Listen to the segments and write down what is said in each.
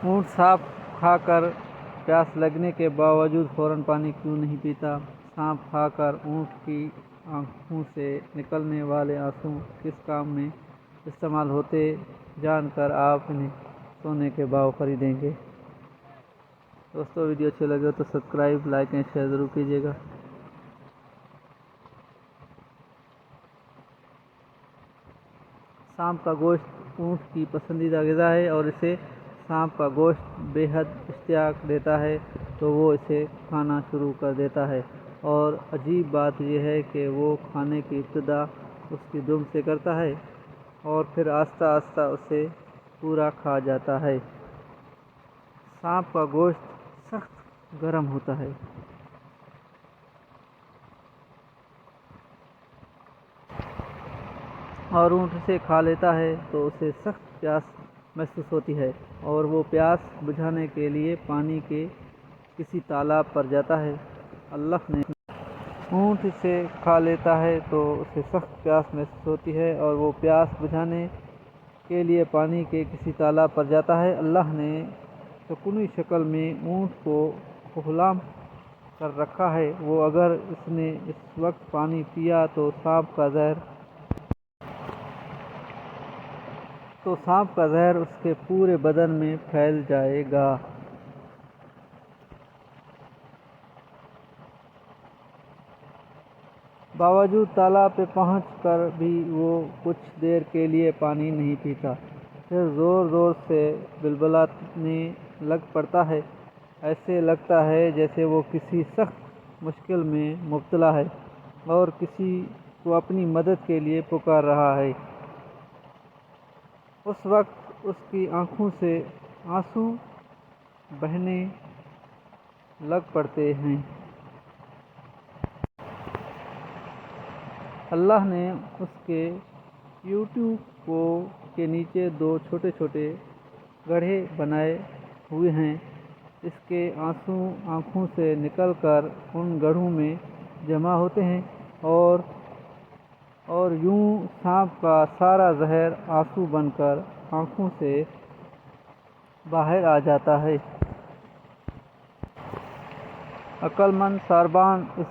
اونٹ سانپ کھا کر پیاس لگنے کے باوجود فوراً پانی کیوں نہیں پیتا؟ سانپ کھا کر اونٹ کی آنکھوں سے نکلنے والے آنسو کس کام میں استعمال ہوتے جان کر آپ انہیں سونے کے باؤ خریدیں گے؟ دوستو ویڈیو اچھے لگے تو سبسکرائب، لائک اینڈ شیئر ضرور کیجیے گا۔ سانپ کا گوشت اونٹ کی پسندیدہ غذا ہے اور اسے سانپ کا گوشت بے حد اشتیاق دیتا ہے تو وہ اسے کھانا شروع کر دیتا ہے، اور عجیب بات یہ ہے کہ وہ کھانے کی ابتدا اس کی دم سے کرتا ہے اور پھر آہستہ آہستہ اسے پورا کھا جاتا ہے۔ سانپ کا گوشت سخت گرم ہوتا ہے اور اونٹ اسے کھا لیتا ہے تو اسے سخت پیاس محسوس ہوتی ہے اور وہ پیاس بجھانے کے لیے پانی کے کسی تالاب پر جاتا ہے۔ اونٹ اسے کھا لیتا ہے تو اسے سخت پیاس محسوس ہوتی ہے اور وہ پیاس بجھانے کے لیے پانی کے کسی تالاب پر جاتا ہے۔ اللہ نے سکونی شکل میں اونٹ کو غلام کر رکھا ہے، وہ اگر اس نے اس وقت پانی پیا تو سانپ کا زہر اس کے پورے بدن میں پھیل جائے گا۔ باوجود تالاب پہ پہنچ کر بھی وہ کچھ دیر کے لیے پانی نہیں پیتا، پھر زور زور سے بلبلانے لگ پڑتا ہے۔ ایسے لگتا ہے جیسے وہ کسی سخت مشکل میں مبتلا ہے اور کسی کو اپنی مدد کے لیے پکار رہا ہے۔ اس وقت اس کی آنکھوں سے آنسو بہنے لگ پڑتے ہیں۔ اللہ نے اس کے پیٹھوں کے نیچے دو چھوٹے چھوٹے گڑھے بنائے ہوئے ہیں۔ اس کے آنسو آنکھوں سے نکل کر ان گڑھوں میں جمع ہوتے ہیں اور یوں سانپ کا سارا زہر آنسو بن کر آنکھوں سے باہر آ جاتا ہے۔ عقل مند ساربان اس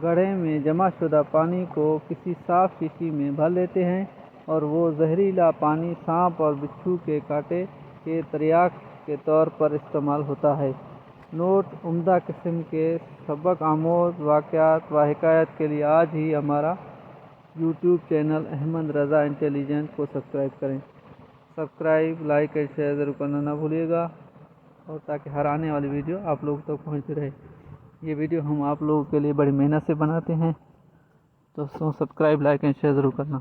گڑھے میں جمع شدہ پانی کو کسی صاف شیشی میں بھر لیتے ہیں اور وہ زہریلا پانی سانپ اور بچھو کے کانٹے کے تریاک کے طور پر استعمال ہوتا ہے۔ نوٹ: عمدہ قسم کے سبق آموز واقعات و حکایات کے لیے آج ہی ہمارا YouTube channel Ahmad Raza intelligent کو سبسکرائب کریں۔ سبسکرائب، لائک اور شیئر ضرور کرنا نہ بھولیے گا، اور تاکہ ہر آنے والی ویڈیو آپ لوگوں تک پہنچتی رہے۔ یہ ویڈیو ہم آپ لوگوں کے لیے بڑی محنت سے بناتے ہیں، تو سبسکرائب، لائک اور شیئر ضرور کرنا۔